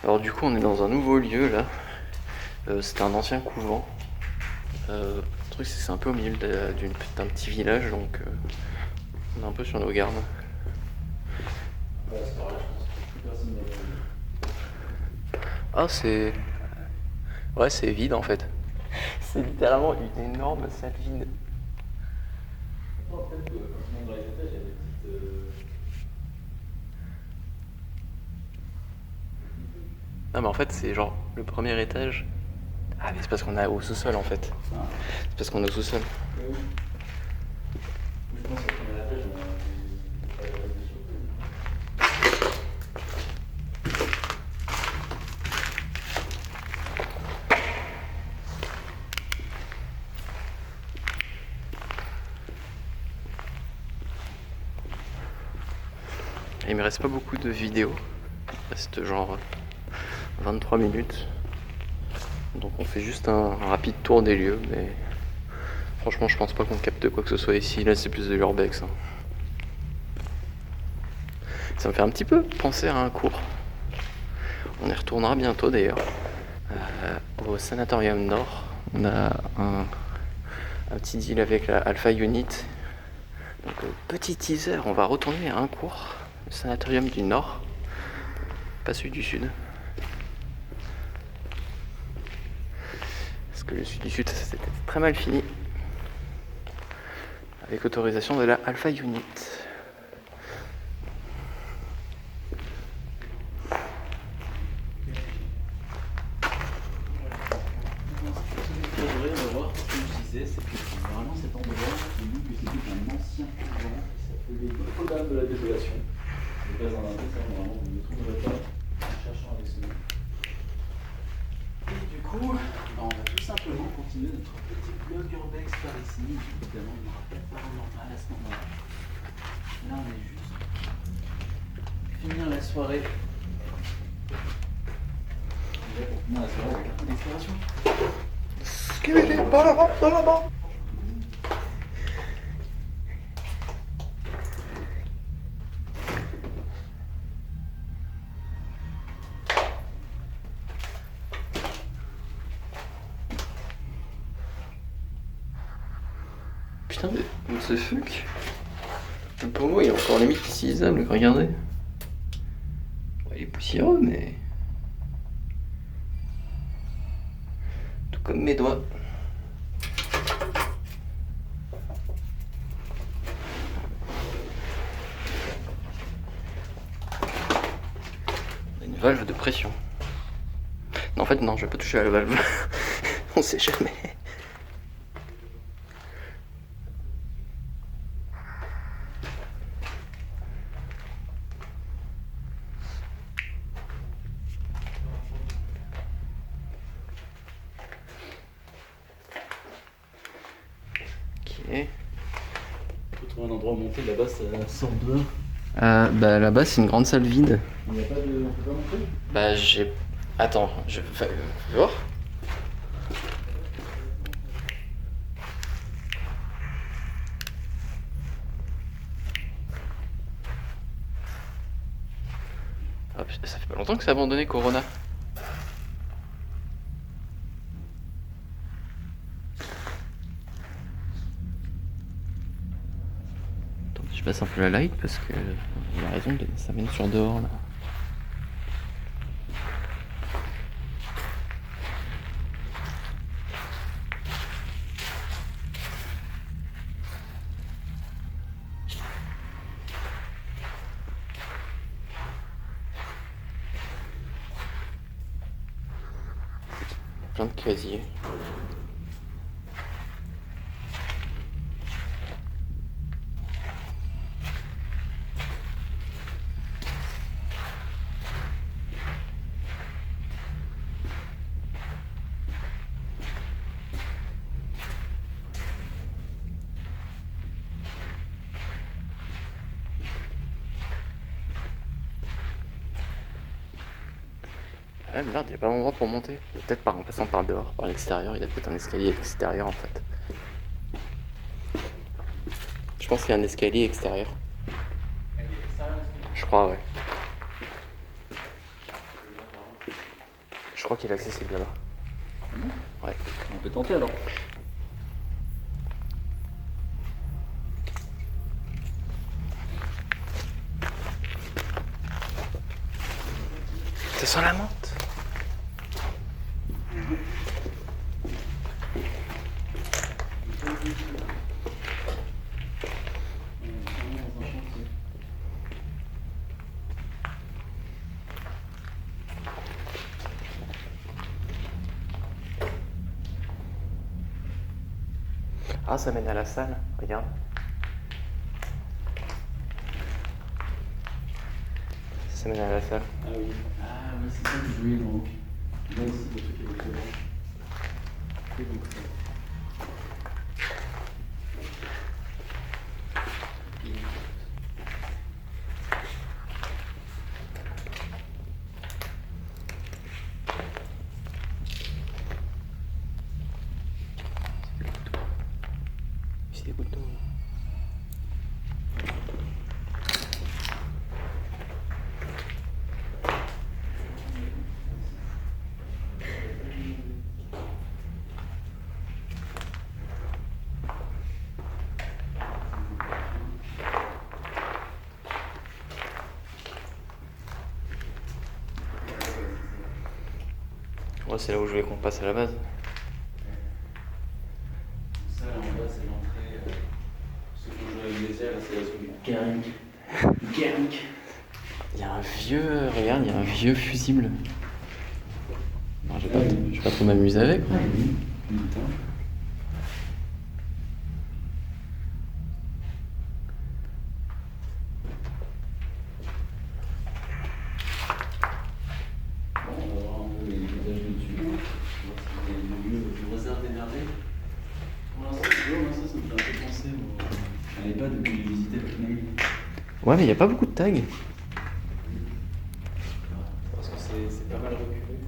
Alors du coup on est dans un nouveau lieu là. C'était un ancien couvent. Le truc c'est que c'est un peu au milieu d'un petit village donc on est un peu sur nos gardes. Ah c'est... Ouais c'est vide en fait. C'est littéralement une énorme salle vide. Non mais en fait c'est genre le premier étage. Ah mais c'est parce qu'on est au sous-sol en fait. C'est parce qu'on est au sous-sol. Il me reste pas beaucoup de vidéos. Il reste genre 23 minutes. Donc on fait juste un rapide tour des lieux, mais franchement je pense pas qu'on capte quoi que ce soit ici. Là c'est plus de l'urbex. Ça me fait un petit peu penser à un cours. On y retournera bientôt d'ailleurs. Au sanatorium Nord, on a un petit deal avec la Alpha Unit. Donc petit teaser, on va retourner à un cours. Le sanatorium du Nord, pas celui du Sud. Parce que le Sud du Sud, ça s'était très mal fini. Avec autorisation de la Alpha Unit. Normalement, cet endroit, j'ai vu que c'était un ancien couvent qui s'appelait Notre-Dame de la Désolation. Je pas en indice, normalement, vous ne le trouverez pas en cherchant avec ce nom. Et du coup, on va tout simplement continuer notre petit blog urbex par ici. Évidemment, il n'y aura pas de paranormal à ce moment-là. Là, on est juste finir la soirée. Déjà, pour finir la soirée avec un peu d'exploration. Putain, mais what the fuck? Le pommeau il est encore limite utilisable, regardez. Ouais, il est poussiéreux, mais. Tout comme mes doigts. On a une valve de pression. Non, en fait, non, je vais pas toucher à la valve. On sait jamais. Ok. On peut trouver un endroit où monter là-bas, ça sort dehors. Bah là-bas, c'est une grande salle vide. Il n'y a pas de. On peut pas monter? Bah j'ai... Attends, je vais voir. Ah, ça fait pas longtemps que c'est abandonné Corona. Attends, je passe un peu la light parce que il a raison, ça mène sur dehors là. Plein de casiers. Ah merde, il n'y a pas d'endroit pour monter. Peut-être en passant par dehors, par l'extérieur, il y a peut-être un escalier extérieur en fait. Je pense qu'il y a un escalier extérieur. Je crois, ouais. Je crois qu'il est accessible là-bas. Ouais. On peut tenter alors. Ça sent la menthe. Ah, ça mène à la salle, regarde. Ça mène à la salle. Ah oui. Ah ouais, c'est ça que je voulais donc. Là aussi, le truc est très bon. C'est donc ça. C'est des couteaux. Ouais, c'est là où je voulais qu'on passe à la base. Ça là en bas, c'est l'entrée. Ce qu'on joue avec les airs, c'est la zone Gering. Gering. Il y a un vieux. Regarde, il y a un vieux fusible. Non, je vais pas trop m'amuser avec. Ah oui, putain. Bon, on va voir un peu les visages dessus. On va voir si c'est le lieu de réserve énervé. Pour l'instant, c'est drôle, hein, ça me fait un peu penser à l'EHPAD que j'ai visité avec Naïm. Ouais, mais il n'y a pas beaucoup de tags. Parce que c'est pas mal reculé.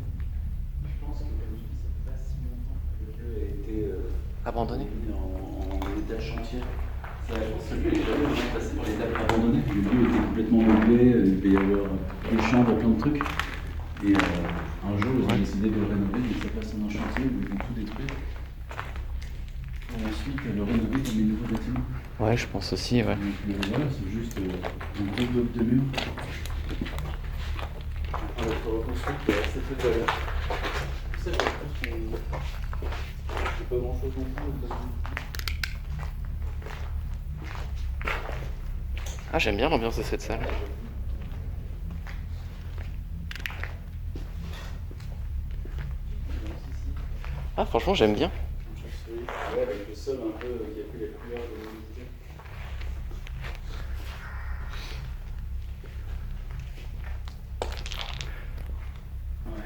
Je pense que, comme je dis, ça fait pas si longtemps que le lieu a été Abandonné. mis en état de chantier. Ça, je pense que le lieu est jamais vraiment passé par l'étape abandonnée. Le lieu était complètement meublé, il devait y avoir des chambres, plein de trucs. Et un jour, ils ont décidé de le rénover, mais ça passe en un chantier où ils vont tout détruire. Et ensuite, le rénover comme des nouveaux bâtiments. Ouais, je pense aussi, ouais. Donc voilà, c'est juste un gros bloc de mur. On va reconstruire qui est assez peu de valeur. Ça, je pense qu'on c'est pas grand chose non plus. Ah, j'aime bien l'ambiance de cette salle. Ah, franchement, j'aime bien. Ouais, avec le sol un peu qui a pris la couleur de l'humidité. Ouais.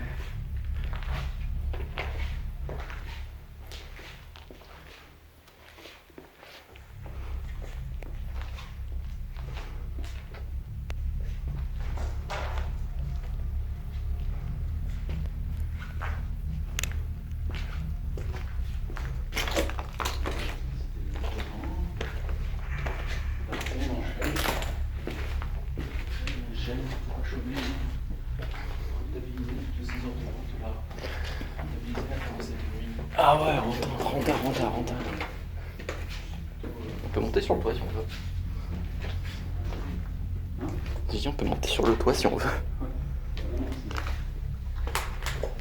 J'aime pour achever, comptabiliser toutes ces heures de route là. Comptabiliser la commencer de nuit. Ah ouais, renta. On peut monter sur le toit si on veut. J'ai dit on peut monter sur le toit si on veut.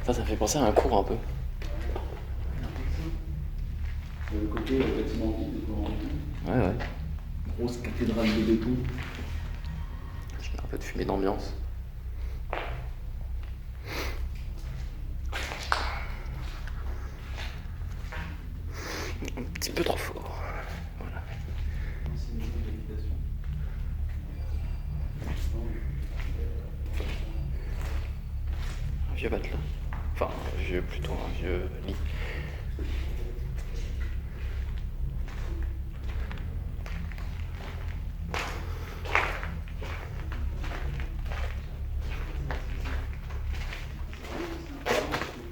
Ça fait penser à un cours un peu. Le côté bâtiment vide, Ouais. grosse cathédrale de béton. Je mets un peu de fumée d'ambiance. Un petit peu trop fort. Voilà. Un vieux matelas. Enfin, plutôt un vieux lit.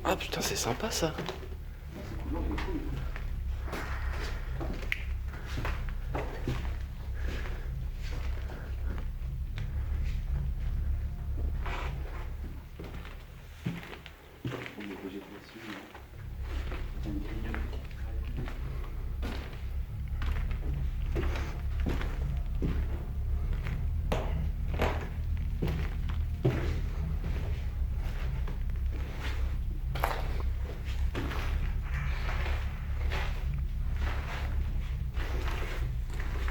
Ah putain, c'est sympa ça.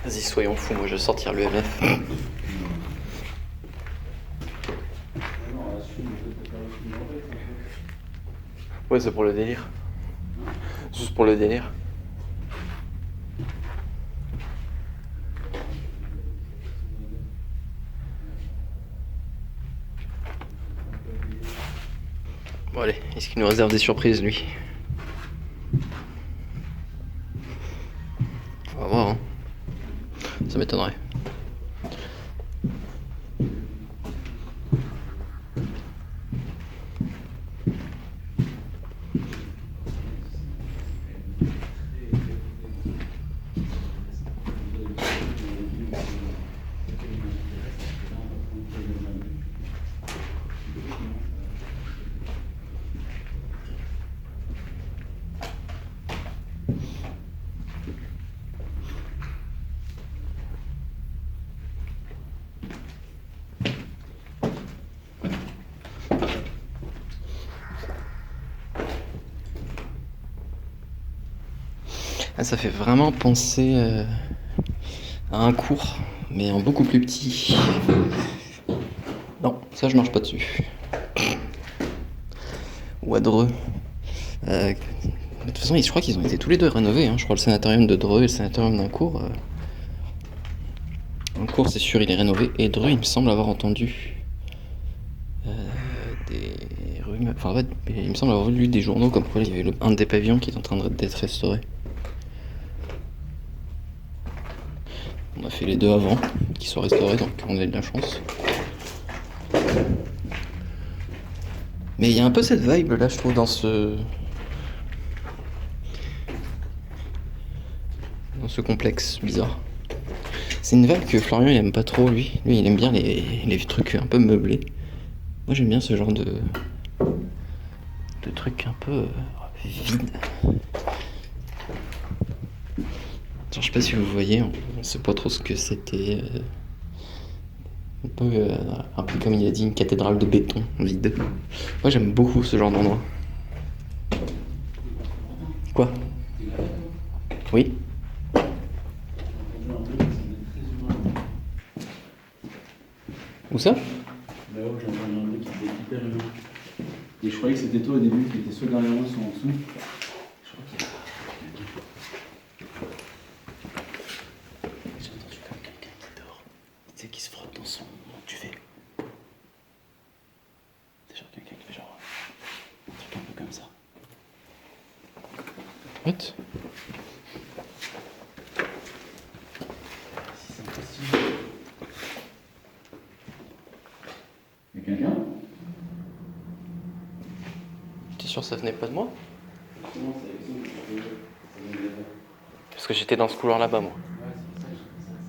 Vas-y, soyons fous, moi je vais sortir le MF. Ouais, c'est pour le délire. Juste pour le délire. Bon allez, est-ce qu'il nous réserve des surprises lui? On va voir, hein. Ça m'étonnerait. Ah, ça fait vraiment penser à un cours, mais en beaucoup plus petit. Non, ça je marche pas dessus. Ou à Dreux. De toute façon, je crois qu'ils ont été tous les deux rénovés. Hein. Je crois le sanatorium de Dreux et le sanatorium d'Incourt. Incourt, c'est sûr, il est rénové. Et Dreux, il me semble avoir entendu des rumeurs. Enfin, en fait, il me semble avoir lu des journaux comme quoi il y avait un des pavillons qui est en train d'être restauré. On a fait les deux avant, qui soient restaurés, donc on a eu de la chance. Mais il y a un peu cette vibe là, je trouve, dans ce complexe bizarre. C'est une vibe que Florian il aime pas trop, lui. Lui, il aime bien les trucs un peu meublés. Moi, j'aime bien ce genre de trucs un peu vides. Je sais pas si vous voyez, on sait pas trop ce que c'était. Un peu comme il a dit, une cathédrale de béton vide. Moi j'aime beaucoup ce genre d'endroit. Quoi? Oui? Où ça? Là-haut, j'ai entendu un bruit qui était hyper humain. Et je croyais que c'était toi au début qui était soit derrière moi, soit en dessous. Je crois qu'il y a... J'ai entendu comme quelqu'un qui dort. Tu sais, qui se frotte dans son duvet. C'est genre quelqu'un qui fait genre un truc un peu comme ça. What? Si c'est possible. Y'a quelqu'un? T'es sûr que ça venait pas de moi? Comment c'est avec ça? Parce que j'étais dans ce couloir là-bas, moi. Ouais, c'est pour ça que j'ai fait ça.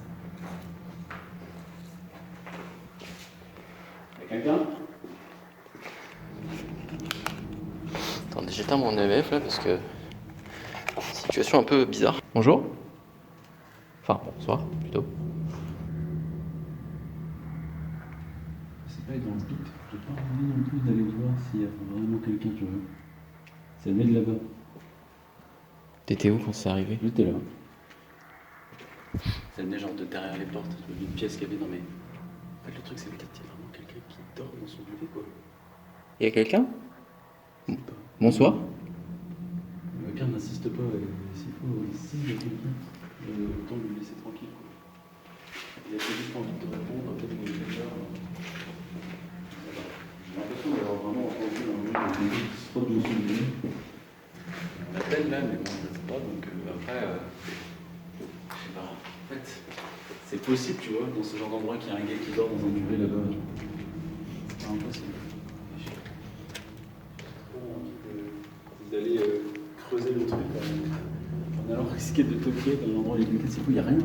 Y'a quelqu'un? Attendez, j'éteins mon EMF là parce que. Situation un peu bizarre. Bonjour? Enfin, bonsoir plutôt. Je sais pas, dans le doute, j'ai pas envie non plus d'aller voir s'il y a vraiment quelqu'un, tu vois. Ça venait de là-bas. T'étais où quand c'est arrivé? J'étais là. Ça venait genre de derrière les portes, d'une pièce qu'il y avait dans mes... En fait, le truc, c'est peut-être qu'il y a vraiment quelqu'un qui dort dans son duvet, quoi. Y'a quelqu'un? Je sais pas. Bonsoir? Le pire, n'insiste pas, s'il faut, s'il y a quelqu'un, autant lui laisser tranquille, quoi. Il a peut-être juste envie de te répondre, peut-être qu'il est déjà... J'ai l'impression d'avoir vraiment entendu un bruit de quelqu'un qui se frotte dessus de lui. On l'appelle là, mais bon, je ne sais pas, donc après... Je sais pas. En fait, c'est possible, tu vois, dans ce genre d'endroit qu'il y a un gars qui dort dans un duvet là-bas. C'est pas impossible. J'ai trop envie d'aller creuser le truc en allant risquer de toquer dans l'endroit où il y a quelqu'un. C'est fou, il n'y a rien.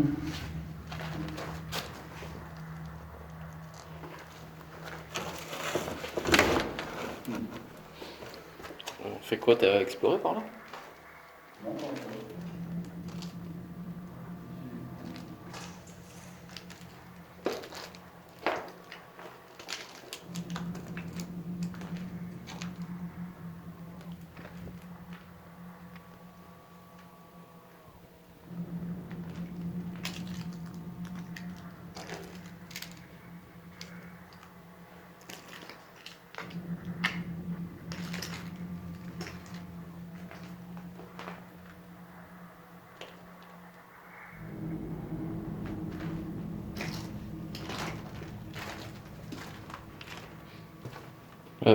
On fait quoi? T'as exploré par là? Non,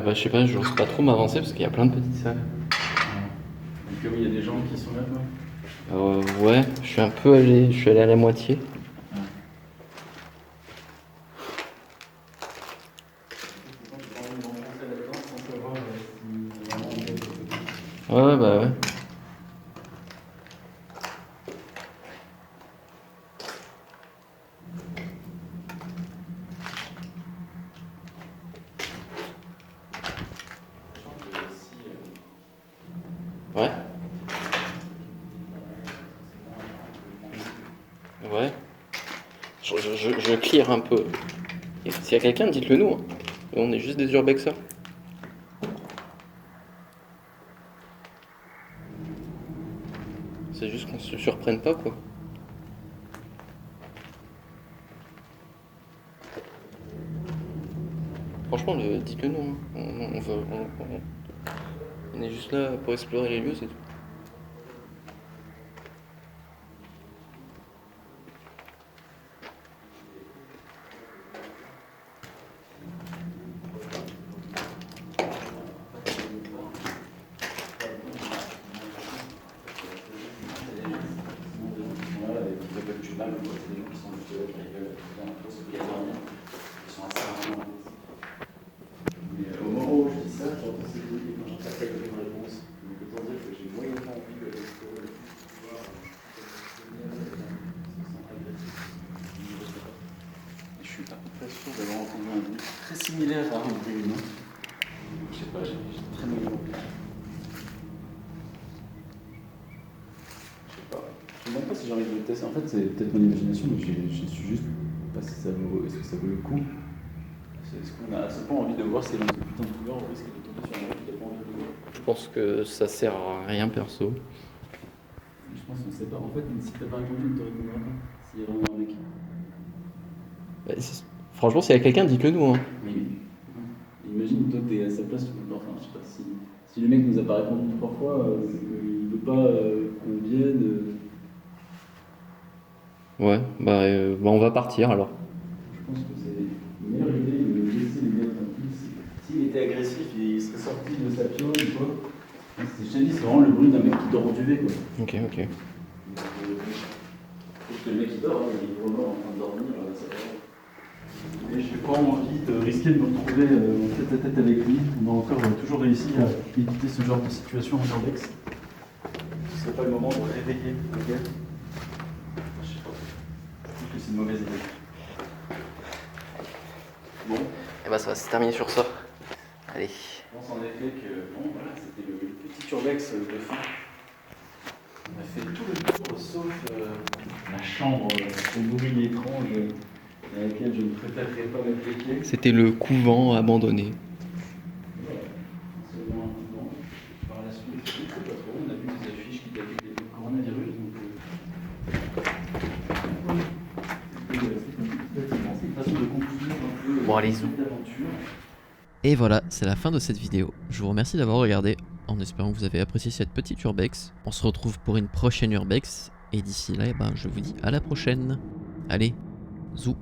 Bah je sais pas, j'ose pas trop m'avancer parce qu'il y a plein de petites salles. donc oui, il y a des gens qui sont là, quoi. Ouais, je suis allé à la moitié. Ouais, bah ouais. Ouais. Ouais. Je clear un peu. Et s'il y a quelqu'un, dites-le nous. Hein. On est juste des urbexers. C'est juste qu'on se surprenne pas, quoi. Franchement, dites-le nous. Hein. On est juste là pour explorer les lieux, c'est tout. Au moment où je dis ça, j'entends ces bruits et quand j'attaque avec une réponse. Donc autant dire que j'ai moyennement envie de l'explorer. Je suis pas sûr d'avoir entendu un bruit très similaire à un bruit humain. Je sais pas, j'ai très moyennement envie. Je sais pas. Je sais même pas si j'ai envie de le tester. En fait, c'est peut-être mon imagination, mais je suis juste pas si ça vaut, est-ce que ça vaut le coup. Est-ce qu'on a à ce point envie de voir si dans ce putain de couleur on risque de tomber sur un mec qui n'a pas envie de le voir? Je pense que ça sert à rien perso. Je pense qu'on sait pas. En fait, si t'as pas répondu, on te répondra pas. S'il y a vraiment un mec. Bah, franchement, s'il y a quelqu'un, dites-le nous. Hein. Mais imagine, toi, t'es à sa place, tu peux pas. Enfin, je sais pas si le mec nous a pas répondu 3 fois, c'est qu'il veut pas qu'on vienne. Ouais, bah on va partir alors. Je pense que c'est une meilleure idée de laisser les gars tranquilles. S'il était agressif, il serait sorti de sa piole ou quoi. Je t'ai dit, c'est vraiment le bruit d'un mec qui dort en duvet, quoi. Ok. Parce que le mec il dort, hein, il est vraiment en train de dormir, ça va. Mais j'ai pas envie de risquer de me retrouver en tête à tête avec lui. On a encore toujours réussi à éviter ce genre de situation en urbex. Ce serait pas le moment de réveiller le gars. Je sais pas. Je trouve que c'est une mauvaise idée. Bon. Et bah ça va se terminer sur ça. Allez. Je pense en effet que bon voilà, c'était le petit urbex de fin. On a fait tout le tour sauf la chambre au bruit étrange dans laquelle je ne préférerais pas mettre les pieds. C'était le couvent abandonné. Voilà, c'est vraiment un couvent. Par la suite, je ne sais pas trop, on a vu des affiches qui datent du coronavirus, donc c'est une façon de conclure un peu Bon, allez, d'aventure. Et voilà, c'est la fin de cette vidéo. Je vous remercie d'avoir regardé, en espérant que vous avez apprécié cette petite urbex. On se retrouve pour une prochaine urbex, et d'ici là, je vous dis à la prochaine. Allez, zou.